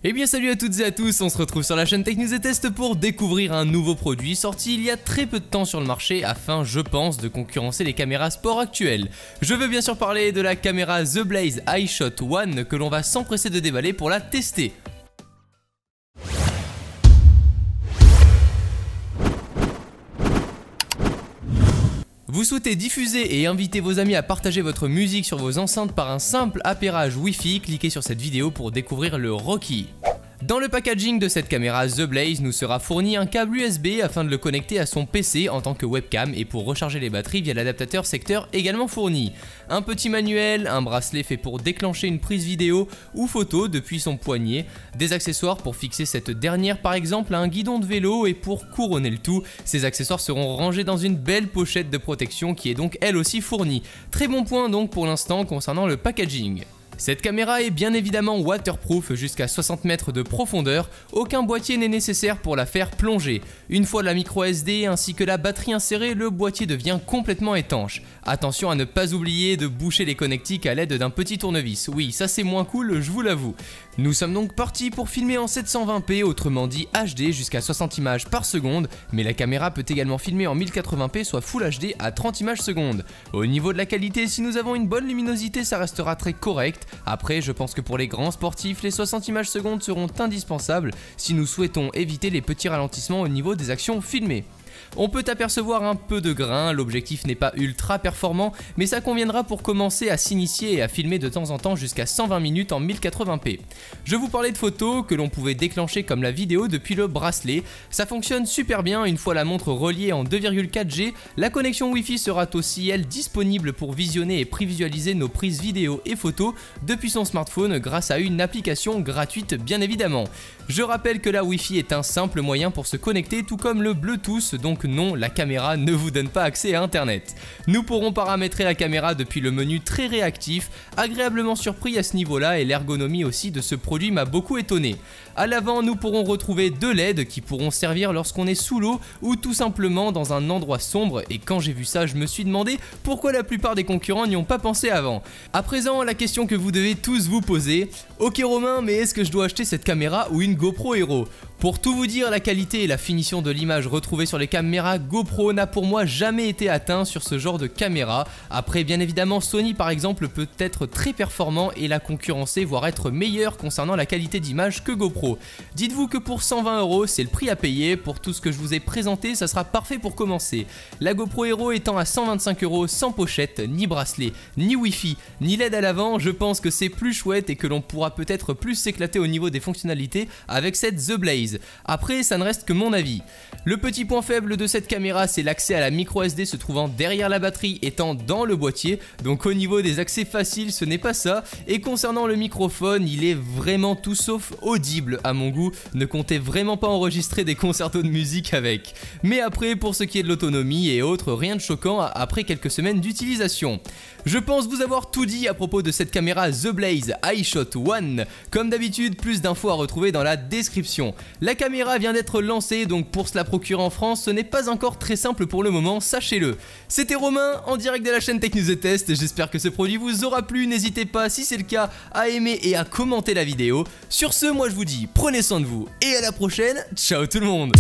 Eh bien salut à toutes et à tous, on se retrouve sur la chaîne Tech News et Test pour découvrir un nouveau produit sorti il y a très peu de temps sur le marché afin, je pense, de concurrencer les caméras sport actuelles. Je veux bien sûr parler de la caméra The Blaze iShot One que l'on va s'empresser de déballer pour la tester. Vous souhaitez diffuser et inviter vos amis à partager votre musique sur vos enceintes par un simple appairage Wi-Fi, cliquez sur cette vidéo pour découvrir le Rocky. Dans le packaging de cette caméra The Blaze nous sera fourni un câble USB afin de le connecter à son PC en tant que webcam et pour recharger les batteries via l'adaptateur secteur également fourni. Un petit manuel, un bracelet fait pour déclencher une prise vidéo ou photo depuis son poignet, des accessoires pour fixer cette dernière par exemple à un guidon de vélo et pour couronner le tout, ces accessoires seront rangés dans une belle pochette de protection qui est donc elle aussi fournie. Très bon point donc pour l'instant concernant le packaging. Cette caméra est bien évidemment waterproof jusqu'à 60 mètres de profondeur, aucun boîtier n'est nécessaire pour la faire plonger. Une fois la micro SD ainsi que la batterie insérée, le boîtier devient complètement étanche. Attention à ne pas oublier de boucher les connectiques à l'aide d'un petit tournevis, oui ça c'est moins cool, je vous l'avoue. Nous sommes donc partis pour filmer en 720p, autrement dit HD jusqu'à 60 images par seconde, mais la caméra peut également filmer en 1080p soit Full HD à 30 images secondes. Au niveau de la qualité, si nous avons une bonne luminosité ça restera très correct. Après, je pense que pour les grands sportifs, les 60 images secondes seront indispensables si nous souhaitons éviter les petits ralentissements au niveau des actions filmées. On peut apercevoir un peu de grain, l'objectif n'est pas ultra performant, mais ça conviendra pour commencer à s'initier et à filmer de temps en temps jusqu'à 120 minutes en 1080p. Je vous parlais de photos que l'on pouvait déclencher comme la vidéo depuis le bracelet. Ça fonctionne super bien une fois la montre reliée en 2,4G. La connexion Wi-Fi sera aussi elle disponible pour visionner et prévisualiser nos prises vidéo et photos depuis son smartphone grâce à une application gratuite bien évidemment. Je rappelle que la Wi-Fi est un simple moyen pour se connecter tout comme le Bluetooth, donc non, la caméra ne vous donne pas accès à internet. Nous pourrons paramétrer la caméra depuis le menu très réactif, agréablement surpris à ce niveau-là et l'ergonomie aussi de ce produit m'a beaucoup étonné. À l'avant, nous pourrons retrouver deux LED qui pourront servir lorsqu'on est sous l'eau ou tout simplement dans un endroit sombre et quand j'ai vu ça, je me suis demandé pourquoi la plupart des concurrents n'y ont pas pensé avant. À présent, la question que vous devez tous vous poser, ok Romain, mais est-ce que je dois acheter cette caméra ou une GoPro Hero ? Pour tout vous dire, la qualité et la finition de l'image retrouvée sur les caméras GoPro n'a pour moi jamais été atteint sur ce genre de caméra. Après bien évidemment Sony par exemple peut être très performant et la concurrencer voire être meilleur concernant la qualité d'image que GoPro. Dites-vous que pour 120 € c'est le prix à payer, pour tout ce que je vous ai présenté ça sera parfait pour commencer. La GoPro Hero étant à 125 € sans pochette, ni bracelet, ni Wi-Fi, ni LED à l'avant, je pense que c'est plus chouette et que l'on pourra peut-être plus s'éclater au niveau des fonctionnalités avec cette The Blaze. Après ça ne reste que mon avis. Le petit point faible de cette caméra c'est l'accès à la micro SD se trouvant derrière la batterie étant dans le boîtier, donc au niveau des accès faciles ce n'est pas ça, et concernant le microphone il est vraiment tout sauf audible à mon goût, ne comptez vraiment pas enregistrer des concertos de musique avec. Mais après pour ce qui est de l'autonomie et autres, rien de choquant après quelques semaines d'utilisation. Je pense vous avoir tout dit à propos de cette caméra The Blaze iShot One. Comme d'habitude, plus d'infos à retrouver dans la description. La caméra vient d'être lancée, donc pour se la procurer en France, ce n'est pas encore très simple pour le moment, sachez-le. C'était Romain, en direct de la chaîne Tech News et Test, j'espère que ce produit vous aura plu, n'hésitez pas, si c'est le cas, à aimer et à commenter la vidéo. Sur ce, moi je vous dis, prenez soin de vous, et à la prochaine, ciao tout le monde.